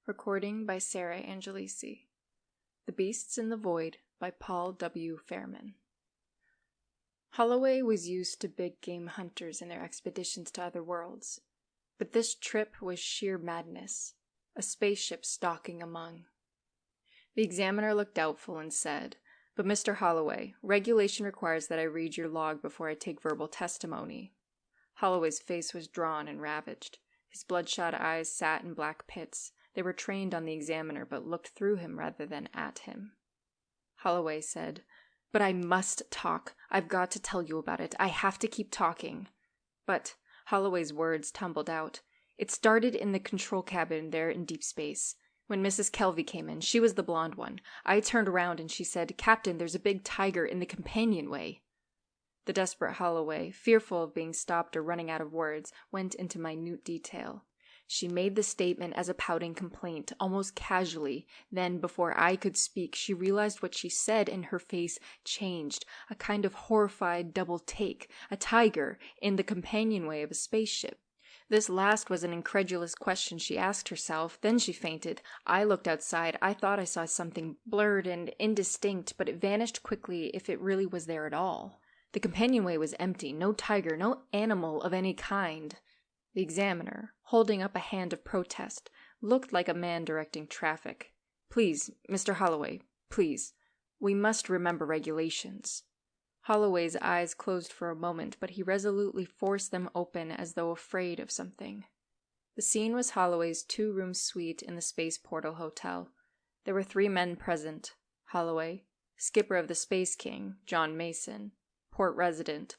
Recording by Sarah Angelisi. The Beasts in the Void by Paul W. Fairman. Holloway was used to big game hunters in their expeditions to other worlds, but this trip was sheer madness, a spaceship stalking among. The examiner looked doubtful and said, "But Mr. Holloway, regulation requires that I read your log before I take verbal testimony." Holloway's face was drawn and ravaged. His bloodshot eyes sat in black pits. They were trained on the examiner, but looked through him rather than at him. Holloway said, "But I must talk. I've got to tell you about it. I have to keep talking." "But," Holloway's words tumbled out, "it started in the control cabin there in deep space. When Mrs. Kelvey came in, she was the blonde one. I turned around and she said, 'Captain, there's a big tiger in the companionway.'" The desperate Holloway, fearful of being stopped or running out of words, went into minute detail. "She made the statement as a pouting complaint, almost casually. Then, before I could speak, she realized what she said and her face changed. A kind of horrified double take. A tiger in the companionway of a spaceship. This last was an incredulous question she asked herself. Then she fainted. I looked outside. I thought I saw something blurred and indistinct, but it vanished quickly if it really was there at all. The companionway was empty. No tiger, no animal of any kind." The examiner, holding up a hand of protest, looked like a man directing traffic. "Please, Mr. Holloway, please. We must remember regulations." Holloway's eyes closed for a moment, but he resolutely forced them open as though afraid of something. The scene was Holloway's two-room suite in the Space Portal Hotel. There were 3 men present: Holloway, skipper of the Space King, John Mason, port resident,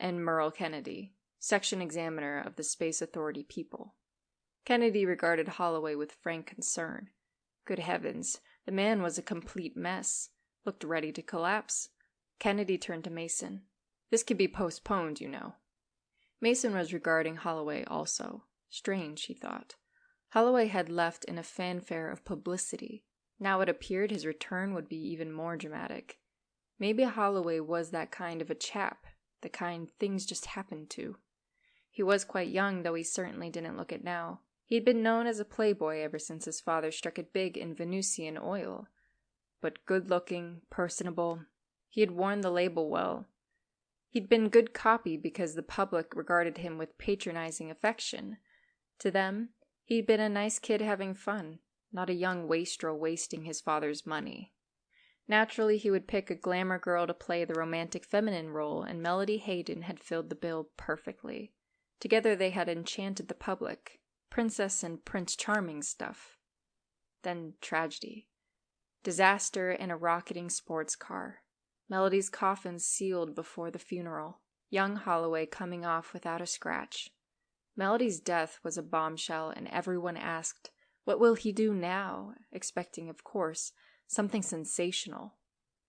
and Merle Kennedy, section examiner of the Space Authority people. Kennedy regarded Holloway with frank concern. Good heavens, the man was a complete mess, looked ready to collapse. Kennedy turned to Mason. "This could be postponed, you know." Mason was regarding Holloway also. Strange, he thought. Holloway had left in a fanfare of publicity. Now it appeared his return would be even more dramatic. Maybe Holloway was that kind of a chap, the kind things just happened to. He was quite young, though he certainly didn't look it now. He'd been known as a playboy ever since his father struck it big in Venusian oil. But good-looking, personable. He had worn the label well. He'd been good copy because the public regarded him with patronizing affection. To them, he'd been a nice kid having fun, not a young wastrel wasting his father's money. Naturally, he would pick a glamour girl to play the romantic feminine role, and Melody Hayden had filled the bill perfectly. Together they had enchanted the public. Princess and Prince Charming stuff. Then tragedy. Disaster in a rocketing sports car. Melody's coffin sealed before the funeral. Young Holloway coming off without a scratch. Melody's death was a bombshell, and everyone asked, "What will he do now?" expecting, of course, something sensational.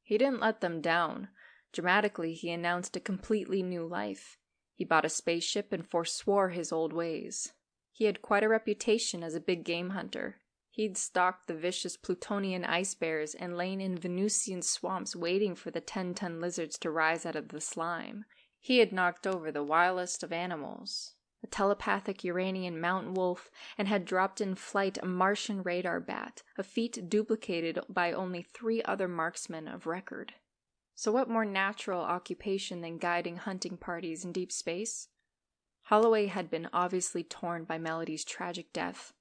He didn't let them down. Dramatically, he announced a completely new life. He bought a spaceship and forswore his old ways. He had quite a reputation as a big game hunter. He'd stalked the vicious Plutonian ice bears and lain in Venusian swamps waiting for the 10-ton lizards to rise out of the slime. He had knocked over the wildest of animals, a telepathic Uranian mountain wolf, and had dropped in flight a Martian radar bat, a feat duplicated by only 3 other marksmen of record. So what more natural occupation than guiding hunting parties in deep space? Holloway had been obviously torn by Melody's tragic death.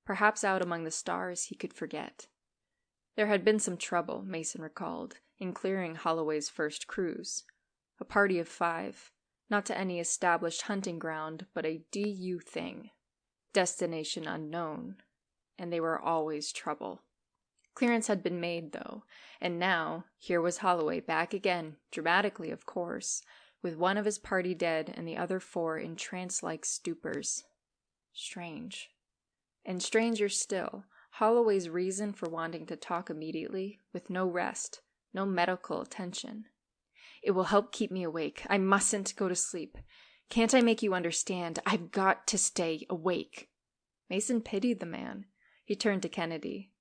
Perhaps out among the stars he could forget. There had been some trouble, Mason recalled, in clearing Holloway's first cruise. A party of 5. Not to any established hunting ground, but a DU thing. Destination unknown. And they were always trouble. Clearance had been made, though, and now, here was Holloway back again, dramatically of course, with one of his party dead and the other 4 in trance-like stupors. Strange. And stranger still, Holloway's reason for wanting to talk immediately, with no rest, no medical attention. "It will help keep me awake. I mustn't go to sleep. Can't I make you understand? I've got to stay awake." Mason pitied the man. He turned to Kennedy.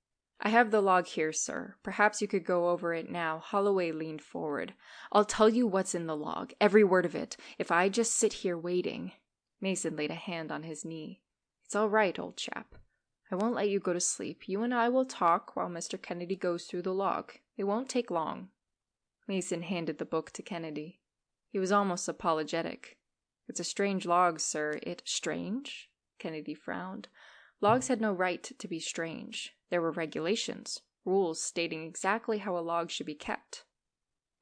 "I have the log here, sir. Perhaps you could go over it now." Holloway leaned forward. "I'll tell you what's in the log, every word of it, if I just sit here waiting." Mason laid a hand on his knee. "It's all right, old chap. I won't let you go to sleep. You and I will talk while Mr. Kennedy goes through the log. It won't take long." Mason handed the book to Kennedy. He was almost apologetic. "It's a strange log, sir. Strange?" Kennedy frowned. Logs had no right to be strange. There were regulations, rules stating exactly how a log should be kept.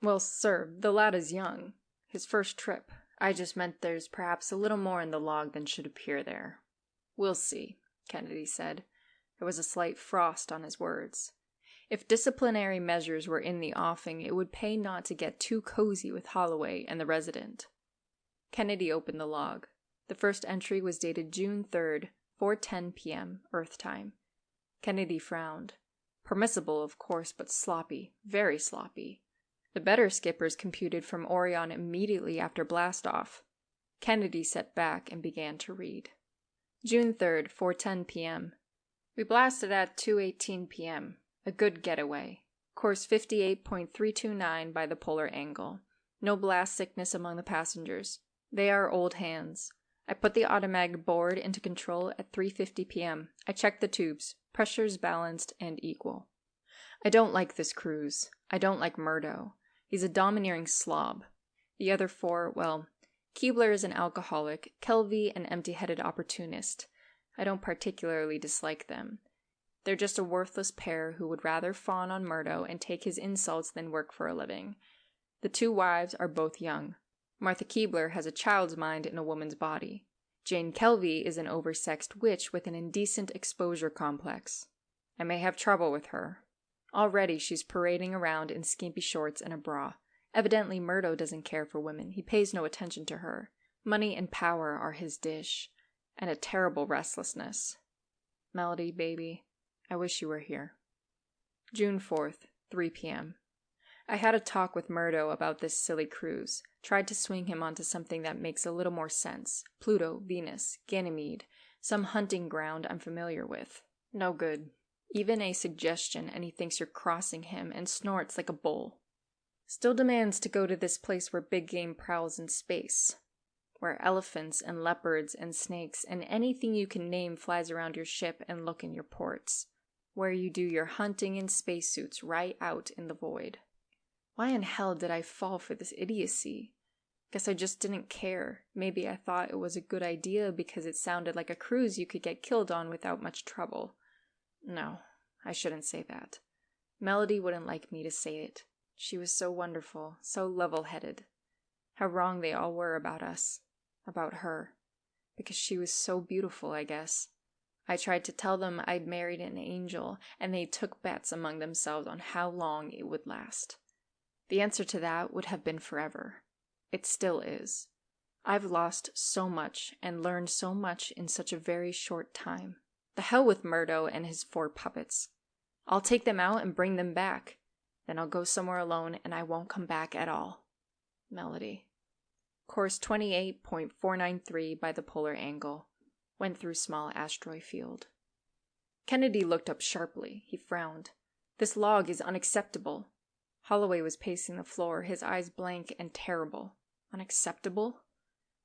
"Well, sir, the lad is young. His first trip. I just meant there's perhaps a little more in the log than should appear there." "We'll see," Kennedy said. There was a slight frost on his words. If disciplinary measures were in the offing, it would pay not to get too cozy with Holloway and the resident. Kennedy opened the log. The first entry was dated June 3rd, 4:10 p.m., Earth time. Kennedy frowned. Permissible, of course, but sloppy, very sloppy. The better skippers computed from Orion immediately after blastoff. Kennedy sat back and began to read. June 3rd, 4:10 p.m. We blasted at 2:18 p.m. A good getaway. Course 58.329 by the polar angle. No blast sickness among the passengers. They are old hands. I put the automatic board into control at 3:50 p.m. I checked the tubes. Pressures balanced and equal. I don't like this cruise. I don't like Murdo. He's a domineering slob. The other four, well, Keebler is an alcoholic, Kelvey an empty-headed opportunist. I don't particularly dislike them. They're just a worthless pair who would rather fawn on Murdo and take his insults than work for a living. The two wives are both young. Martha Keebler has a child's mind in a woman's body. Jane Kelvey is an oversexed witch with an indecent exposure complex. I may have trouble with her. Already she's parading around in skimpy shorts and a bra. Evidently Murdo doesn't care for women. He pays no attention to her. Money and power are his dish. And a terrible restlessness. Melody, baby, I wish you were here. June 4th, 3 p.m. I had a talk with Murdo about this silly cruise. Tried to swing him onto something that makes a little more sense. Pluto, Venus, Ganymede, some hunting ground I'm familiar with. No good. Even a suggestion and he thinks you're crossing him and snorts like a bull. Still demands to go to this place where big game prowls in space. Where elephants and leopards and snakes and anything you can name flies around your ship and look in your ports. Where you do your hunting in spacesuits right out in the void. Why in hell did I fall for this idiocy? Guess I just didn't care. Maybe I thought it was a good idea because it sounded like a cruise you could get killed on without much trouble. No, I shouldn't say that. Melody wouldn't like me to say it. She was so wonderful, so level-headed. How wrong they all were about us. About her. Because she was so beautiful, I guess. I tried to tell them I'd married an angel, and they took bets among themselves on how long it would last. The answer to that would have been forever. It still is. I've lost so much and learned so much in such a very short time. The hell with Murdo and his 4 puppets. I'll take them out and bring them back. Then I'll go somewhere alone and I won't come back at all. Melody. Course 28.493 by the polar angle. Went through small asteroid field. Kennedy looked up sharply. He frowned. This log is unacceptable. Holloway was pacing the floor, his eyes blank and terrible. Unacceptable?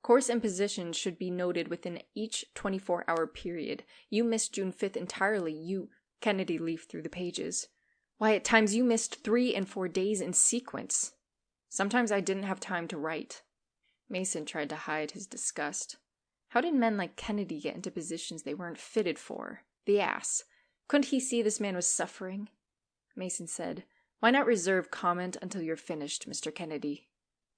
Course imposition should be noted within each 24-hour period. You missed June 5th entirely. Kennedy leafed through the pages. Why, at times you missed 3 and 4 days in sequence. Sometimes I didn't have time to write. Mason tried to hide his disgust. How did men like Kennedy get into positions they weren't fitted for? The ass. Couldn't he see this man was suffering? Mason said, "Why not reserve comment until you're finished, Mr. Kennedy?"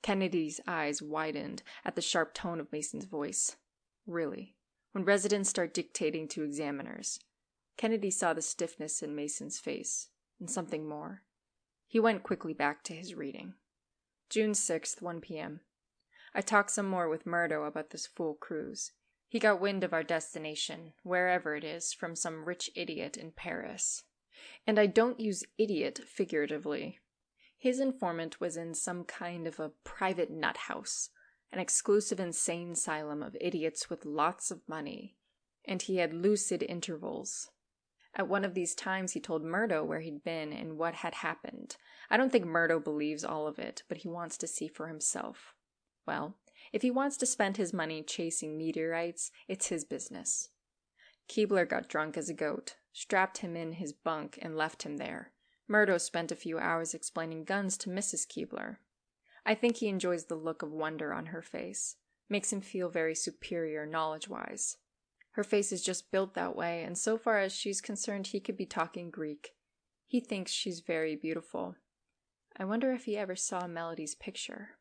Kennedy's eyes widened at the sharp tone of Mason's voice. Really? When residents start dictating to examiners? Kennedy saw the stiffness in Mason's face, and something more. He went quickly back to his reading. June 6th, 1 p.m. I talked some more with Murdo about this fool cruise. He got wind of our destination, wherever it is, from some rich idiot in Paris. And I don't use idiot figuratively. His informant was in some kind of a private nut house, an exclusive insane asylum of idiots with lots of money, and he had lucid intervals. At one of these times he told Murdo where he'd been and what had happened. I don't think Murdo believes all of it, but he wants to see for himself. Well, if he wants to spend his money chasing meteorites, it's his business. Keebler got drunk as a goat, strapped him in his bunk, and left him there. Murdo spent a few hours explaining guns to Mrs. Keebler. I think he enjoys the look of wonder on her face. Makes him feel very superior knowledge-wise. Her face is just built that way, and so far as she's concerned, he could be talking Greek. He thinks she's very beautiful. I wonder if he ever saw Melody's picture.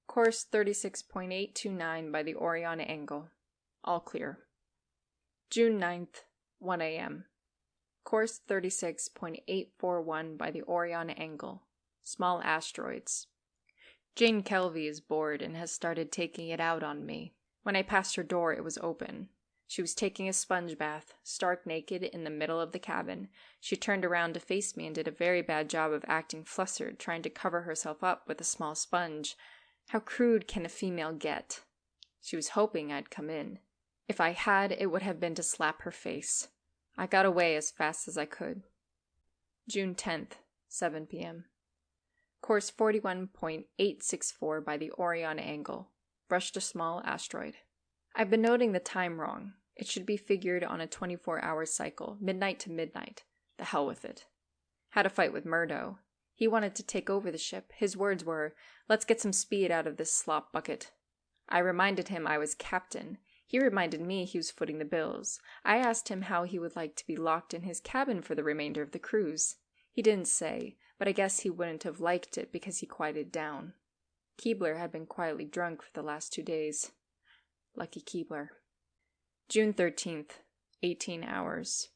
Course 36.829 by the Orion angle. All clear. June 9th, 1 a.m. Course 36.841 by the Orion angle. Small asteroids. Jane Kelvey is bored and has started taking it out on me. When I passed her door, it was open. She was taking a sponge bath, stark naked, in the middle of the cabin. She turned around to face me and did a very bad job of acting flustered, trying to cover herself up with a small sponge. How crude can a female get? She was hoping I'd come in. If I had, it would have been to slap her face. I got away as fast as I could. June 10th, 7 p.m. Course 41.864 by the Orion angle. Brushed a small asteroid. I've been noting the time wrong. It should be figured on a 24-hour cycle, midnight to midnight. The hell with it. Had a fight with Murdo. He wanted to take over the ship. His words were, "Let's get some speed out of this slop bucket." I reminded him I was captain. He reminded me he was footing the bills. I asked him how he would like to be locked in his cabin for the remainder of the cruise. He didn't say, but I guess he wouldn't have liked it because he quieted down. Keebler had been quietly drunk for the last 2 days. Lucky Keebler. June 13th, 18 hours.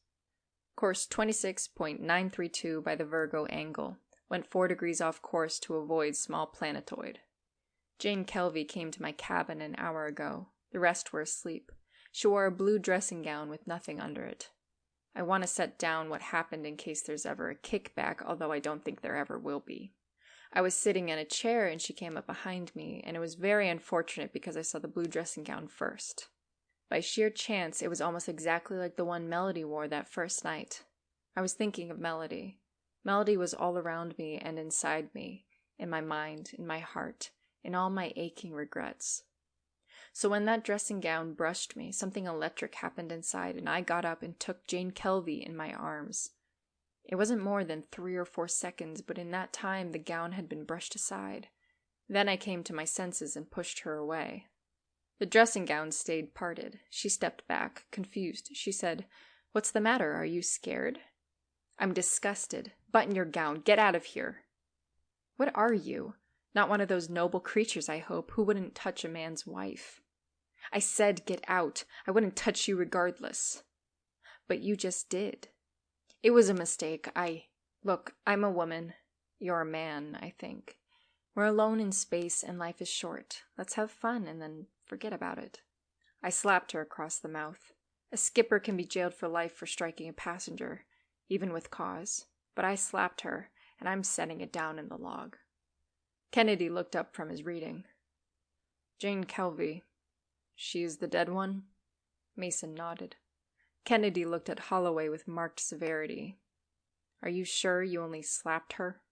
Course 26.932 by the Virgo angle. Went 4 degrees off course to avoid small planetoid. Jane Kelvey came to my cabin an hour ago. The rest were asleep. She wore a blue dressing gown with nothing under it. I want to set down what happened in case there's ever a kickback, although I don't think there ever will be. I was sitting in a chair and she came up behind me, and it was very unfortunate because I saw the blue dressing gown first. By sheer chance, it was almost exactly like the one Melody wore that first night. I was thinking of Melody. Melody was all around me and inside me, in my mind, in my heart, in all my aching regrets. So when that dressing gown brushed me, something electric happened inside, and I got up and took Jane Kelvey in my arms. It wasn't more than 3 or 4 seconds, but in that time the gown had been brushed aside. Then I came to my senses and pushed her away. The dressing gown stayed parted. She stepped back, confused. She said, "What's the matter? Are you scared?" "I'm disgusted. Button your gown. Get out of here." "What are you? Not one of those noble creatures, I hope, who wouldn't touch a man's wife." "I said get out. I wouldn't touch you regardless." "But you just did." "It was a mistake. Look, I'm a woman. You're a man, I think. We're alone in space and life is short. Let's have fun and then forget about it." I slapped her across the mouth. A skipper can be jailed for life for striking a passenger, even with cause. But I slapped her, and I'm setting it down in the log. Kennedy looked up from his reading. "Jane Kelvey. She is the dead one?" Mason nodded. Kennedy looked at Holloway with marked severity. "Are you sure you only slapped her?"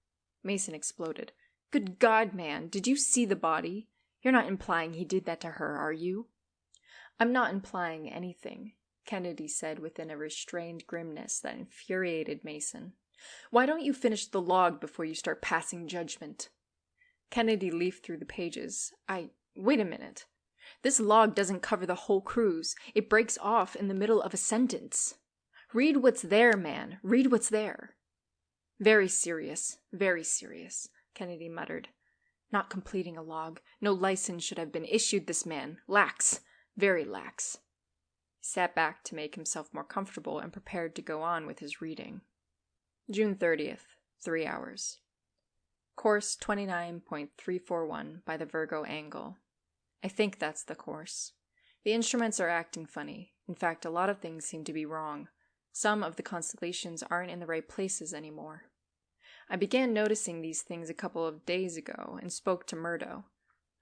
Mason exploded. "Good God, man, did you see the body? You're not implying he did that to her, are you?" "I'm not implying anything," Kennedy said within a restrained grimness that infuriated Mason. "Why don't you finish the log before you start passing judgment?" Kennedy leafed through the pages. Wait a minute. This log doesn't cover the whole cruise. It breaks off in the middle of a sentence. Read what's there, man. Read what's there." Very serious, Kennedy muttered. "Not completing a log. No license should have been issued this man. Lax. Very lax." He sat back to make himself more comfortable and prepared to go on with his reading. June 30th, 3 hours. Course 29.341 by the Virgo angle. I think that's the course. The instruments are acting funny. In fact, a lot of things seem to be wrong. Some of the constellations aren't in the right places anymore. I began noticing these things a couple of days ago and spoke to Murdo.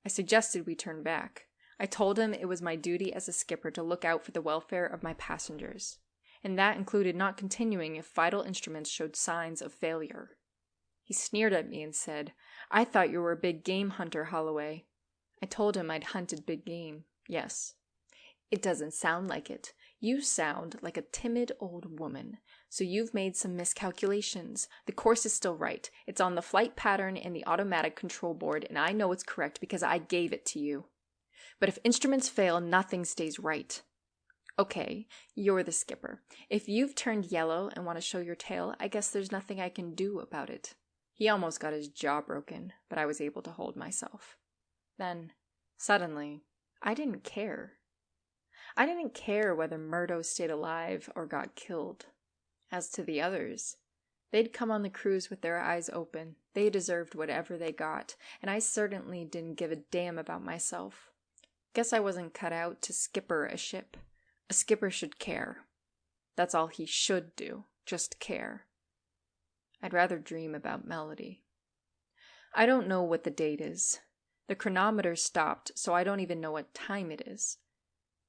I suggested we turn back. I told him it was my duty as a skipper to look out for the welfare of my passengers, and that included not continuing if vital instruments showed signs of failure. He sneered at me and said, "I thought you were a big game hunter, Holloway." I told him I'd hunted big game, yes. "It doesn't sound like it. You sound like a timid old woman, so you've made some miscalculations. The course is still right. It's on the flight pattern in the automatic control board, and I know it's correct because I gave it to you. But if instruments fail, nothing stays right. Okay, you're the skipper. If you've turned yellow and want to show your tail, I guess there's nothing I can do about it. He almost got his jaw broken, but I was able to hold myself. Then, suddenly, I didn't care. I didn't care whether Murdo stayed alive or got killed. As to the others, they'd come on the cruise with their eyes open. They deserved whatever they got, and I certainly didn't give a damn about myself. Guess I wasn't cut out to skipper a ship. A skipper should care. That's all he should do, just care. I'd rather dream about Melody. I don't know what the date is. The chronometer stopped, so I don't even know what time it is.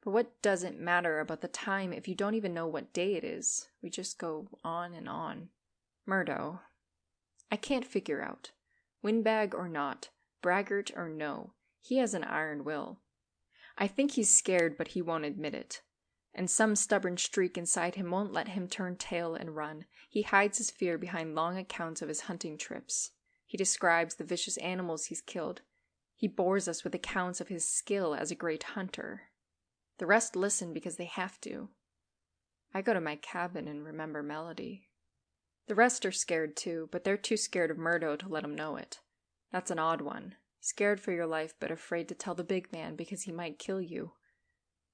But what does it matter about the time if you don't even know what day it is? We just go on and on. Murdo. I can't figure out. Windbag or not, braggart or no, he has an iron will. I think he's scared, but he won't admit it. And some stubborn streak inside him won't let him turn tail and run. He hides his fear behind long accounts of his hunting trips. He describes the vicious animals he's killed. He bores us with accounts of his skill as a great hunter. The rest listen because they have to. I go to my cabin and remember Melody. The rest are scared too, but they're too scared of Murdo to let him know it. That's an odd one. Scared for your life, but afraid to tell the big man because he might kill you.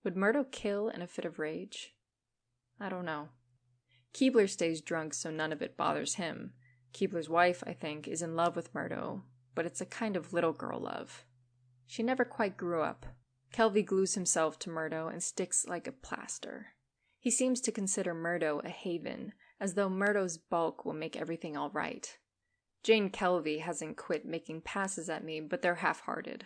Would Murdo kill in a fit of rage? I don't know. Keebler stays drunk, so none of it bothers him. Keebler's wife, I think, is in love with Murdo, but it's a kind of little girl love. She never quite grew up. Kelvy glues himself to Murdo and sticks like a plaster. He seems to consider Murdo a haven, as though Murdo's bulk will make everything all right. Jane Kelvy hasn't quit making passes at me, but they're half-hearted.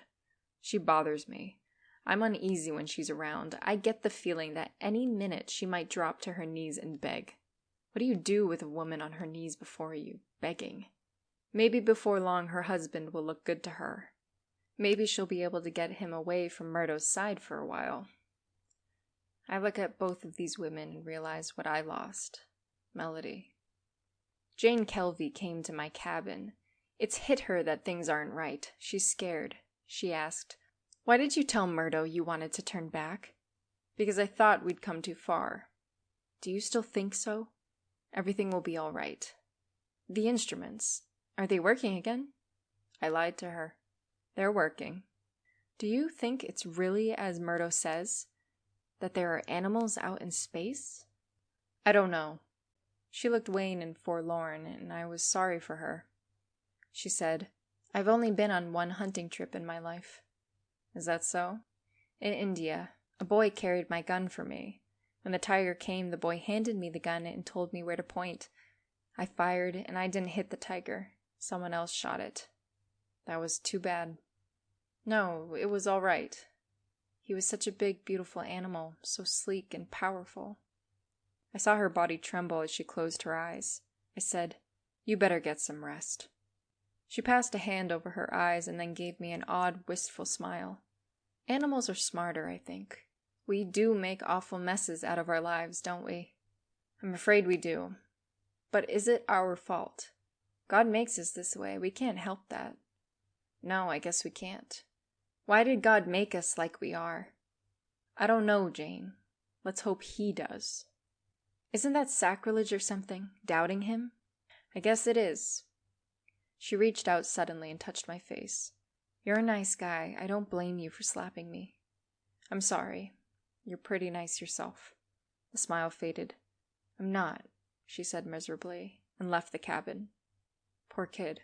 She bothers me. I'm uneasy when she's around. I get the feeling that any minute she might drop to her knees and beg. What do you do with a woman on her knees before you, begging? Maybe before long her husband will look good to her. Maybe she'll be able to get him away from Murdo's side for a while. I look at both of these women and realize what I lost. Melody. Jane Kelvy came to my cabin. It's hit her that things aren't right. She's scared. She asked, "Why did you tell Murdo you wanted to turn back?" "Because I thought we'd come too far." "Do you still think so?" "Everything will be all right." "The instruments, are they working again?" I lied to her. "They're working." "Do you think it's really as Murdo says? That there are animals out in space?" "I don't know." She looked wan and forlorn, and I was sorry for her. She said, "I've only been on one hunting trip in my life." "Is that so?" "In India. A boy carried my gun for me. When the tiger came, the boy handed me the gun and told me where to point. I fired, and I didn't hit the tiger. Someone else shot it. That was too bad." "No, it was all right. He was such a big, beautiful animal, so sleek and powerful." I saw her body tremble as she closed her eyes. I said, "You better get some rest." She passed a hand over her eyes and then gave me an odd, wistful smile. Animals are smarter, I think. We do make awful messes out of our lives, don't we? I'm afraid we do. But is it our fault? God makes us this way. We can't help that. No, I guess we can't. Why did God make us like we are? I don't know, Jane. Let's hope He does. Isn't that sacrilege or something? Doubting Him? I guess it is. She reached out suddenly and touched my face. "You're a nice guy. I don't blame you for slapping me." "I'm sorry. You're pretty nice yourself." The smile faded. "I'm not," she said miserably, and left the cabin. Poor kid.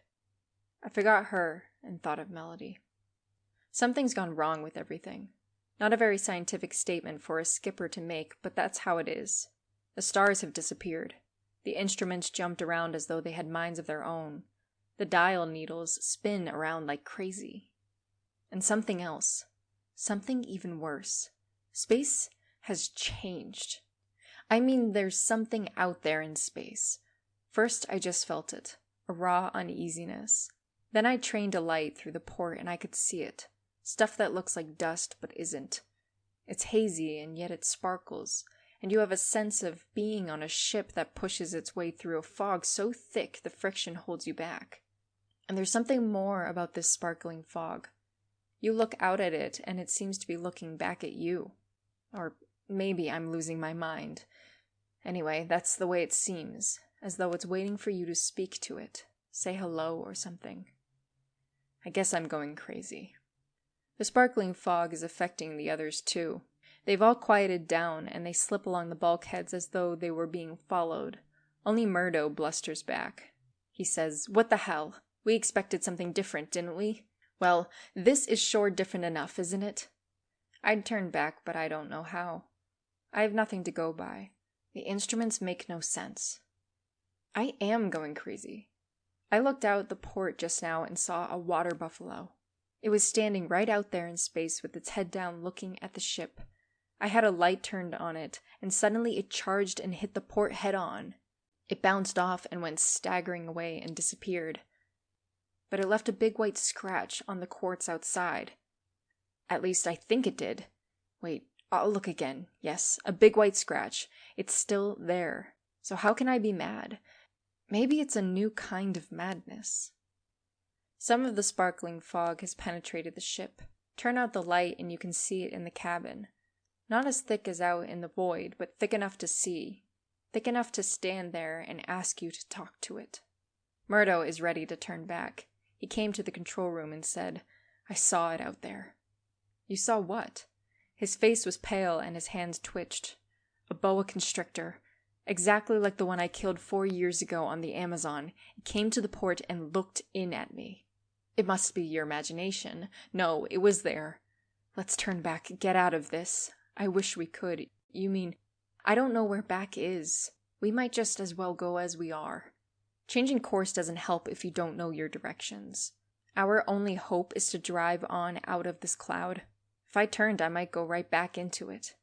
I forgot her and thought of Melody. Something's gone wrong with everything. Not a very scientific statement for a skipper to make, but that's how it is. The stars have disappeared. The instruments jumped around as though they had minds of their own. The dial needles spin around like crazy. And something else. Something even worse. Space has changed. I mean, there's something out there in space. First, I just felt it. A raw uneasiness. Then I trained a light through the port and I could see it. Stuff that looks like dust but isn't. It's hazy and yet it sparkles. and you have a sense of being on a ship that pushes its way through a fog so thick the friction holds you back. And there's something more about this sparkling fog. You look out at it, and it seems to be looking back at you. Or maybe I'm losing my mind. Anyway, that's the way it seems, as though it's waiting for you to speak to it, say hello or something. I guess I'm going crazy. The sparkling fog is affecting the others too. They've all quieted down, and they slip along the bulkheads as though they were being followed. Only Murdo blusters back. He says, "What the hell? We expected something different, didn't we? Well, this is sure different enough, isn't it?" I'd turn back, but I don't know how. I have nothing to go by. The instruments make no sense. I am going crazy. I looked out the port just now and saw a water buffalo. It was standing right out there in space with its head down looking at the ship. I had a light turned on it, and suddenly it charged and hit the port head on. It bounced off and went staggering away and disappeared. But it left a big white scratch on the quartz outside. At least I think it did. Wait, I'll look again. Yes, a big white scratch. It's still there. So how can I be mad? Maybe it's a new kind of madness. Some of the sparkling fog has penetrated the ship. Turn out the light and you can see it in the cabin. Not as thick as out in the void, but thick enough to see. Thick enough to stand there and ask you to talk to it. Murdo is ready to turn back. He came to the control room and said, "I saw it out there." "You saw what?" His face was pale and his hands twitched. "A boa constrictor. Exactly like the one I killed 4 years ago on the Amazon. It came to the port and looked in at me." "It must be your imagination." "No, it was there." "Let's turn back. Get out of this." "I wish we could." "You mean—" "I don't know where back is. We might just as well go as we are. Changing course doesn't help if you don't know your directions. Our only hope is to drive on out of this cloud. If I turned, I might go right back into it."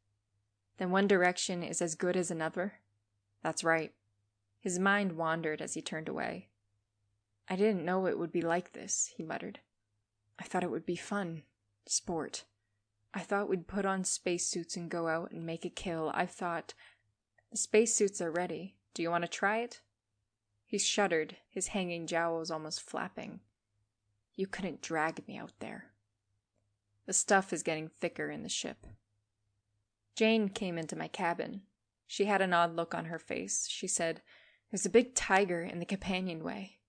"Then one direction is as good as another?" "That's right." His mind wandered as he turned away. "I didn't know it would be like this," he muttered. "I thought it would be fun. Sport. I thought we'd put on spacesuits and go out and make a kill. I thought—" "The spacesuits are ready. Do you want to try it?" He shuddered, his hanging jowls almost flapping. "You couldn't drag me out there." The stuff is getting thicker in the ship. Jane came into my cabin. She had an odd look on her face. She said, "There's a big tiger in the companionway."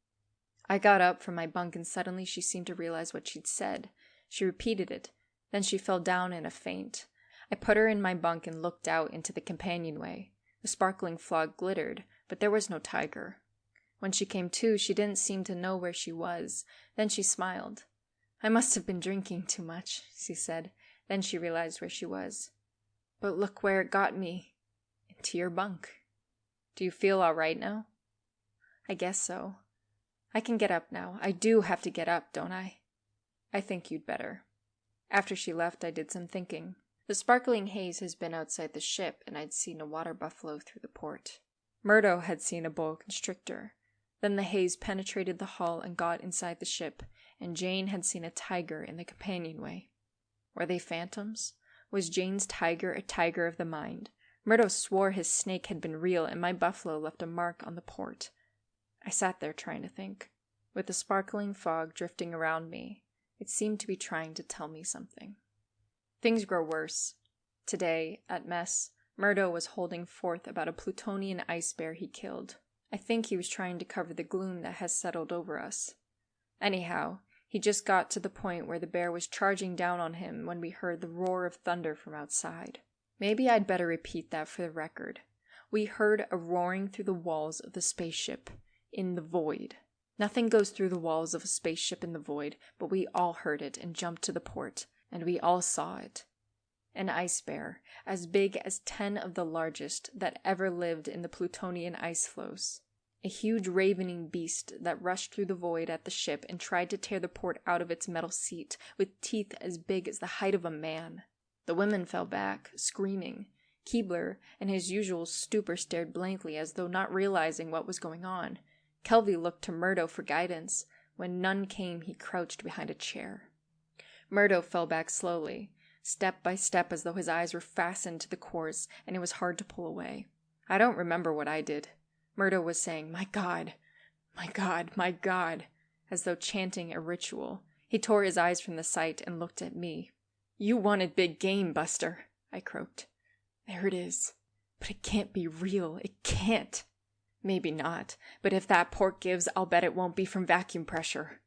I got up from my bunk and suddenly she seemed to realize what she'd said. She repeated it. Then she fell down in a faint. I put her in my bunk and looked out into the companionway. The sparkling fog glittered, but there was no tiger. When she came to, she didn't seem to know where she was. Then she smiled. "I must have been drinking too much," she said. Then she realized where she was. "But look where it got me. Into your bunk. Do you feel all right now?" "I guess so. I can get up now. I do have to get up, don't I?" "I think you'd better." After she left, I did some thinking. The sparkling haze has been outside the ship, and I'd seen a water buffalo through the port. Murdo had seen a boa constrictor. Then the haze penetrated the hull and got inside the ship, and Jane had seen a tiger in the companionway. Were they phantoms? Was Jane's tiger a tiger of the mind? Murdo swore his snake had been real, and my buffalo left a mark on the port. I sat there trying to think. With the sparkling fog drifting around me, it seemed to be trying to tell me something. Things grow worse. Today, at mess, Murdo was holding forth about a Plutonian ice bear he killed. I think he was trying to cover the gloom that has settled over us. Anyhow, he just got to the point where the bear was charging down on him when we heard the roar of thunder from outside. Maybe I'd better repeat that for the record. We heard a roaring through the walls of the spaceship, in the void. Nothing goes through the walls of a spaceship in the void, but we all heard it and jumped to the port, and we all saw it. An ice bear, as big as 10 of the largest that ever lived in the Plutonian ice floes. A huge ravening beast that rushed through the void at the ship and tried to tear the port out of its metal seat, with teeth as big as the height of a man. The women fell back, screaming. Keebler, in his usual stupor, stared blankly as though not realizing what was going on. Kelvy looked to Murdo for guidance. When none came, he crouched behind a chair. Murdo fell back slowly. step by step as though his eyes were fastened to the course and it was hard to pull away. I don't remember what I did. Murdo was saying, "My God, my God, my God," as though chanting a ritual. He tore his eyes from the sight and looked at me. "You wanted big game, Buster," I croaked. "There it is. But it can't be real. It can't." "Maybe not, but if that pork gives, I'll bet it won't be from vacuum pressure."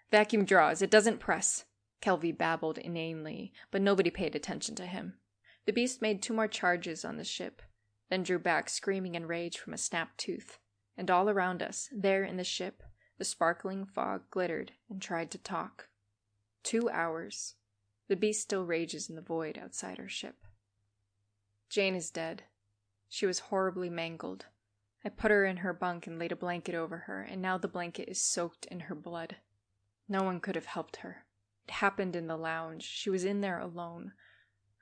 "Vacuum draws, it doesn't press," Kelvy babbled inanely, but nobody paid attention to him. The beast made 2 more charges on the ship, then drew back screaming in rage from a snapped tooth. And all around us, there in the ship, the sparkling fog glittered and tried to talk. 2 hours. The beast still rages in the void outside our ship. Jane is dead. She was horribly mangled. I put her in her bunk and laid a blanket over her, and now the blanket is soaked in her blood. No one could have helped her. It happened in the lounge. She was in there alone.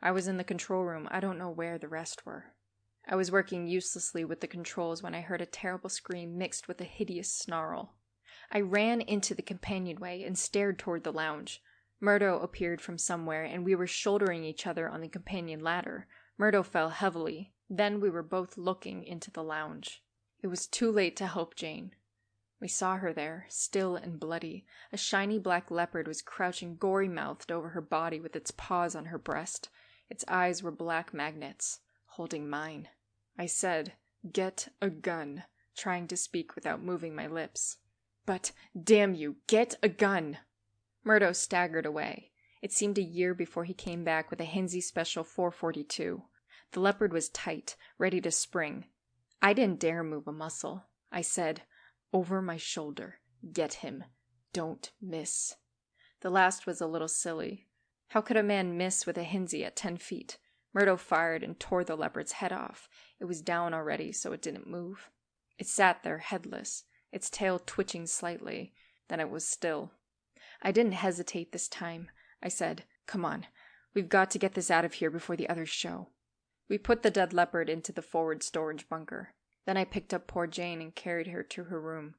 I was in the control room. I don't know where the rest were. I was working uselessly with the controls when I heard a terrible scream mixed with a hideous snarl. I ran into the companionway and stared toward the lounge. Murdo appeared from somewhere, and we were shouldering each other on the companion ladder. Murdo fell heavily. Then we were both looking into the lounge. It was too late to help Jane. We saw her there, still and bloody. A shiny black leopard was crouching gory-mouthed over her body with its paws on her breast. Its eyes were black magnets, holding mine. I said, "Get a gun," trying to speak without moving my lips. "But, damn you, get a gun!" Murdo staggered away. It seemed a year before he came back with a Henze Special 442. The leopard was tight, ready to spring. I didn't dare move a muscle. I said, "Over my shoulder. Get him. Don't miss." The last was a little silly. How could a man miss with a Henze at 10 feet? Murdo fired and tore the leopard's head off. It was down already, so it didn't move. It sat there headless, its tail twitching slightly. Then it was still. I didn't hesitate this time. I said, "Come on. We've got to get this out of here before the others show." We put the dead leopard into the forward storage bunker. Then I picked up poor Jane and carried her to her room.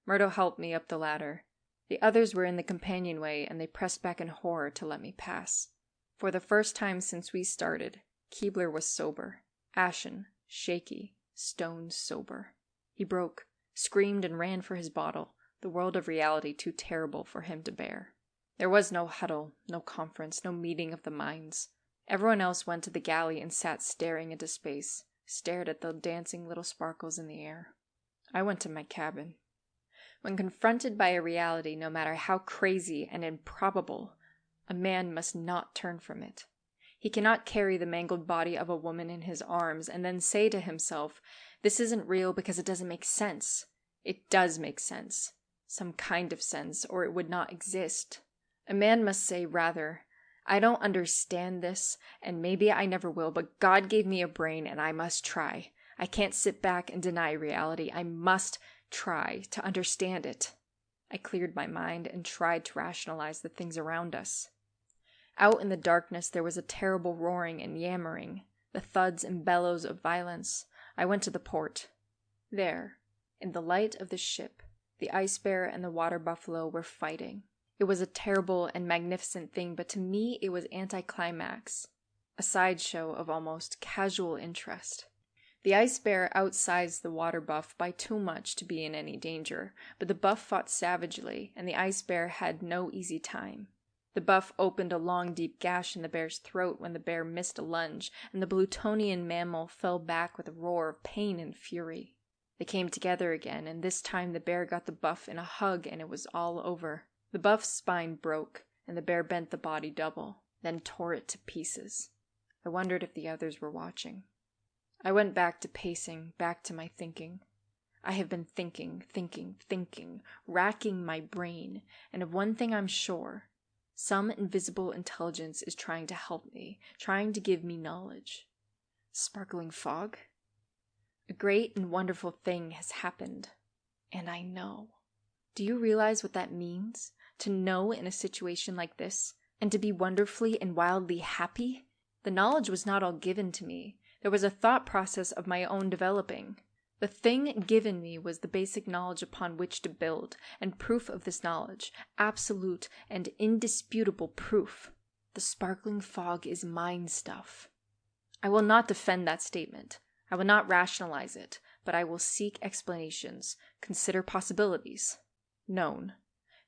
Murdo helped me up the ladder. The others were in the companionway, and they pressed back in horror to let me pass. For the first time since we started, Keebler was sober. Ashen, shaky, stone sober. He broke, screamed, and ran for his bottle, the world of reality too terrible for him to bear. There was no huddle, no conference, no meeting of the minds. Everyone else went to the galley and sat staring into space, stared at the dancing little sparkles in the air. I went to my cabin. When confronted by a reality, no matter how crazy and improbable, a man must not turn from it. He cannot carry the mangled body of a woman in his arms and then say to himself, "This isn't real because it doesn't make sense." It does make sense. Some kind of sense, or it would not exist. A man must say, rather, "I don't understand this, and maybe I never will, but God gave me a brain and I must try. I can't sit back and deny reality. I must try to understand it." I cleared my mind and tried to rationalize the things around us. Out in the darkness there was a terrible roaring and yammering, the thuds and bellows of violence. I went to the port. There, in the light of the ship, the ice bear and the water buffalo were fighting. It was a terrible and magnificent thing, but to me it was anticlimax, a sideshow of almost casual interest. The ice bear outsized the water buff by too much to be in any danger, but the buff fought savagely, and the ice bear had no easy time. The buff opened a long, deep gash in the bear's throat when the bear missed a lunge, and the Plutonian mammal fell back with a roar of pain and fury. They came together again, and this time the bear got the buff in a hug, and it was all over. The buff's spine broke, and the bear bent the body double, then tore it to pieces. I wondered if the others were watching. I went back to pacing, back to my thinking. I have been thinking, racking my brain, and of one thing I'm sure. Some invisible intelligence is trying to help me, trying to give me knowledge. Sparkling fog? A great and wonderful thing has happened, and I know. Do you realize what that means? To know in a situation like this, and to be wonderfully and wildly happy? The knowledge was not all given to me. There was a thought process of my own developing. The thing given me was the basic knowledge upon which to build, and proof of this knowledge, absolute and indisputable proof. The sparkling fog is mind stuff. I will not defend that statement. I will not rationalize it, but I will seek explanations, consider possibilities. Known.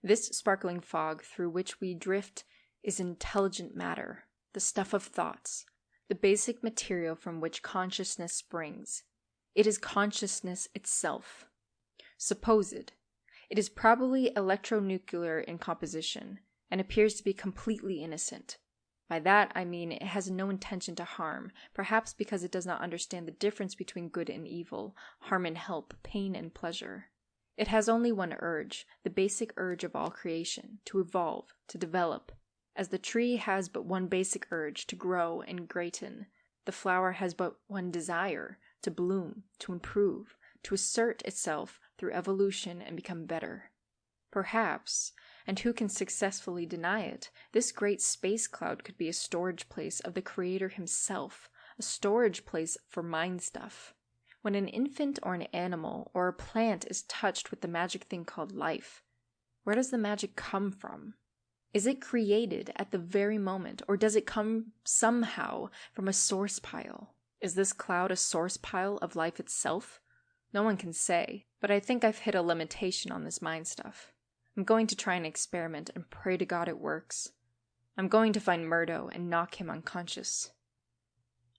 This sparkling fog through which we drift is intelligent matter, the stuff of thoughts, the basic material from which consciousness springs. It is consciousness itself. Supposed. It is probably electronuclear in composition, and appears to be completely innocent. By that I mean it has no intention to harm, perhaps because it does not understand the difference between good and evil, harm and help, pain and pleasure. It has only one urge, the basic urge of all creation, to evolve, to develop. As the tree has but one basic urge, to grow and greaten, the flower has but one desire, to bloom, to improve, to assert itself through evolution and become better. Perhaps, and who can successfully deny it, this great space cloud could be a storage place of the Creator himself, a storage place for mind stuff. When an infant or an animal or a plant is touched with the magic thing called life, where does the magic come from? Is it created at the very moment, or does it come somehow from a source pile? Is this cloud a source pile of life itself? No one can say, but I think I've hit a limitation on this mind stuff. I'm going to try an experiment and pray to God it works. I'm going to find Murdo and knock him unconscious.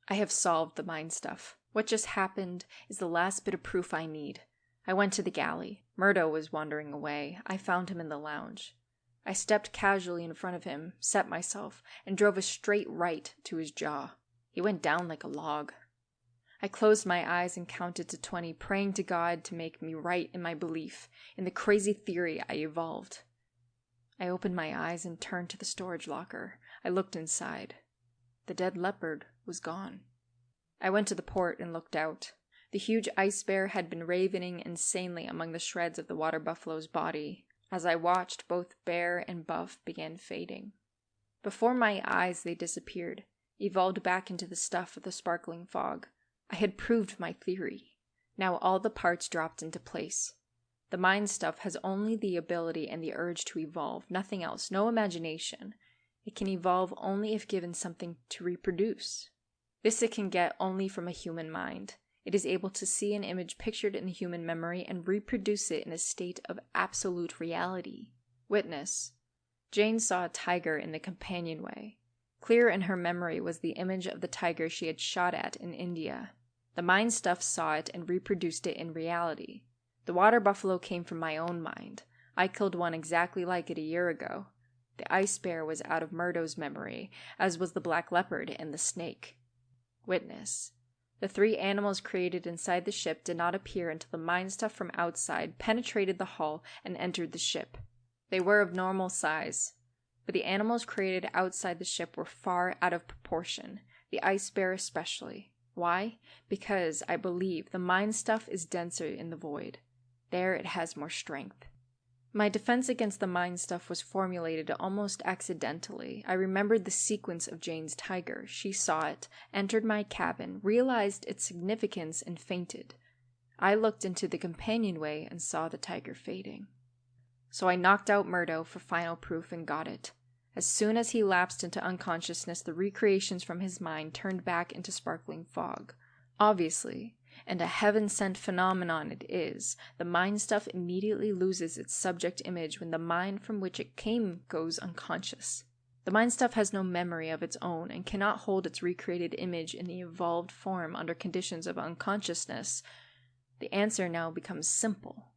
I have solved the mind stuff. What just happened is the last bit of proof I need. I went to the galley. Murdo was wandering away. I found him in the lounge. I stepped casually in front of him, set myself, and drove a straight right to his jaw. He went down like a log. I closed my eyes and counted to 20, praying to God to make me right in my belief, in the crazy theory I evolved. I opened my eyes and turned to the storage locker. I looked inside. The dead leopard was gone. I went to the port and looked out. The huge ice bear had been ravening insanely among the shreds of the water buffalo's body. As I watched, both bear and buff began fading. Before my eyes they disappeared, evolved back into the stuff of the sparkling fog. I had proved my theory. Now all the parts dropped into place. The mind stuff has only the ability and the urge to evolve, nothing else, no imagination. It can evolve only if given something to reproduce. This it can get only from a human mind. It is able to see an image pictured in the human memory and reproduce it in a state of absolute reality. Witness. Jane saw a tiger in the companionway. Clear in her memory was the image of the tiger she had shot at in India. The mind stuff saw it and reproduced it in reality. The water buffalo came from my own mind. I killed one exactly like it a year ago. The ice bear was out of Murdo's memory, as was the black leopard and the snake. Witness. The 3 animals created inside the ship did not appear until the mind stuff from outside penetrated the hull and entered the ship. They were of normal size, but the animals created outside the ship were far out of proportion, the ice bear especially. Why? Because, I believe, the mind stuff is denser in the void. There it has more strength. My defense against the mind stuff was formulated almost accidentally. I remembered the sequence of Jane's tiger. She saw it, entered my cabin, realized its significance, and fainted. I looked into the companionway and saw the tiger fading. So I knocked out Murdo for final proof and got it. As soon as he lapsed into unconsciousness, the recreations from his mind turned back into sparkling fog. Obviously, and a heaven-sent phenomenon it is, the mind stuff immediately loses its subject image when the mind from which it came goes unconscious. The mind stuff has no memory of its own and cannot hold its recreated image in the evolved form under conditions of unconsciousness. The answer now becomes simple.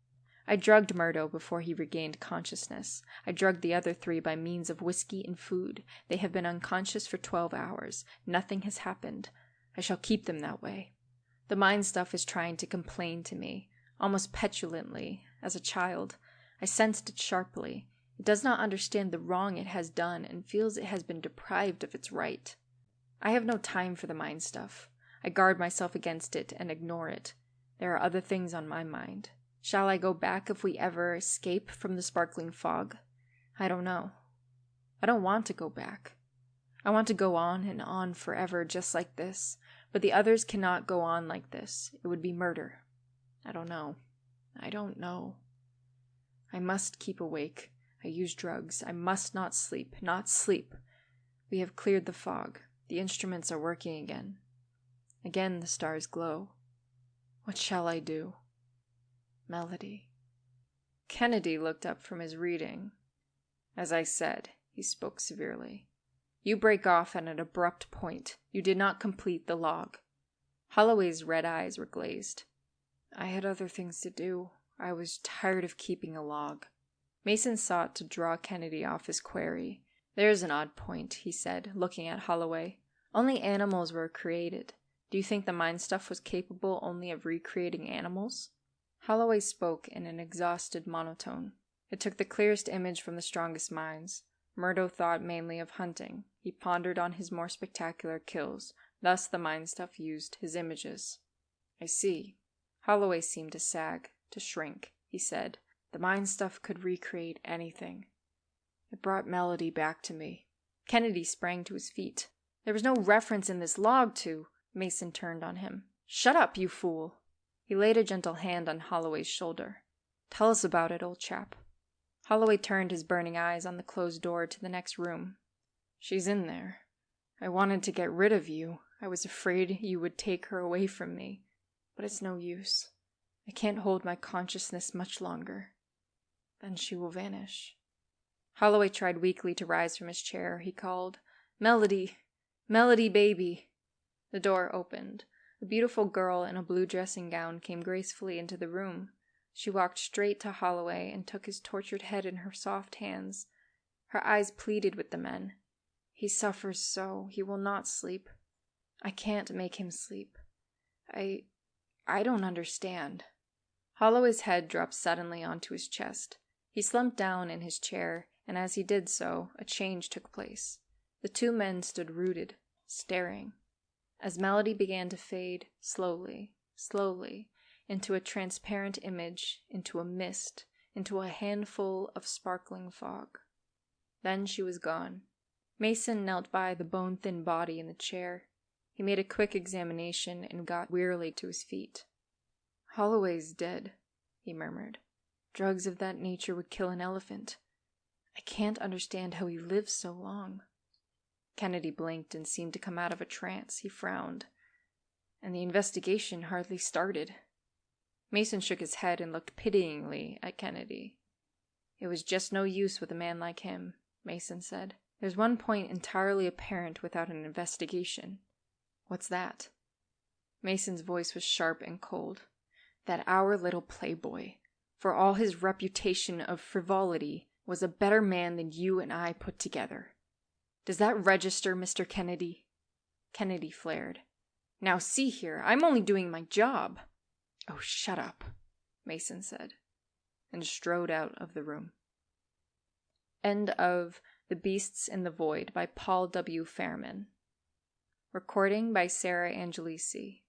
I drugged Murdo before he regained consciousness. I drugged the other 3 by means of whiskey and food. They have been unconscious for 12 hours. Nothing has happened. I shall keep them that way. The mind stuff is trying to complain to me, almost petulantly, as a child. I sensed it sharply. It does not understand the wrong it has done and feels it has been deprived of its right. I have no time for the mind stuff. I guard myself against it and ignore it. There are other things on my mind. Shall I go back if we ever escape from the sparkling fog? I don't know. I don't want to go back. I want to go on and on forever just like this, but the others cannot go on like this. It would be murder. I don't know. I don't know. I must keep awake. I use drugs. I must not sleep. Not sleep. We have cleared the fog. The instruments are working again. Again the stars glow. What shall I do? Melody. Kennedy looked up from his reading. As I said, he spoke severely. You break off at an abrupt point. You did not complete the log. Holloway's red eyes were glazed. I had other things to do. I was tired of keeping a log. Mason sought to draw Kennedy off his query. There's an odd point, he said, looking at Holloway. Only animals were created. Do you think the mind stuff was capable only of recreating animals? Holloway spoke in an exhausted monotone. It took the clearest image from the strongest minds. Murdo thought mainly of hunting. He pondered on his more spectacular kills. Thus the mind stuff used his images. I see. Holloway seemed to sag, to shrink. He said, the mind stuff could recreate anything. It brought Melody back to me. Kennedy sprang to his feet. There was no reference in this log to... Mason turned on him. Shut up, you fool! He laid a gentle hand on Holloway's shoulder. Tell us about it, old chap. Holloway turned his burning eyes on the closed door to the next room. She's in there. I wanted to get rid of you. I was afraid you would take her away from me. But it's no use. I can't hold my consciousness much longer. Then she will vanish. Holloway tried weakly to rise from his chair. He called, Melody! Melody, baby! The door opened. A beautiful girl in a blue dressing gown came gracefully into the room. She walked straight to Holloway and took his tortured head in her soft hands. Her eyes pleaded with the men. He suffers so. He will not sleep. I can't make him sleep. I don't understand. Holloway's head dropped suddenly onto his chest. He slumped down in his chair, and as he did so, a change took place. The two men stood rooted, staring. As Melody began to fade, slowly, slowly, into a transparent image, into a mist, into a handful of sparkling fog. Then she was gone. Mason knelt by the bone-thin body in the chair. He made a quick examination and got wearily to his feet. Holloway's dead, he murmured. Drugs of that nature would kill an elephant. I can't understand how he lived so long. Kennedy blinked and seemed to come out of a trance. He frowned. And the investigation hardly started. Mason shook his head and looked pityingly at Kennedy. It was just no use with a man like him, Mason said. There's one point entirely apparent without an investigation. What's that? Mason's voice was sharp and cold. That our little playboy, for all his reputation of frivolity, was a better man than you and I put together. Does that register, Mr. Kennedy? Kennedy flared. Now see here, I'm only doing my job. Oh, shut up, Mason said, and strode out of the room. End of The Beasts in the Void by Paul W. Fairman. Recording by Sarah Angelisi.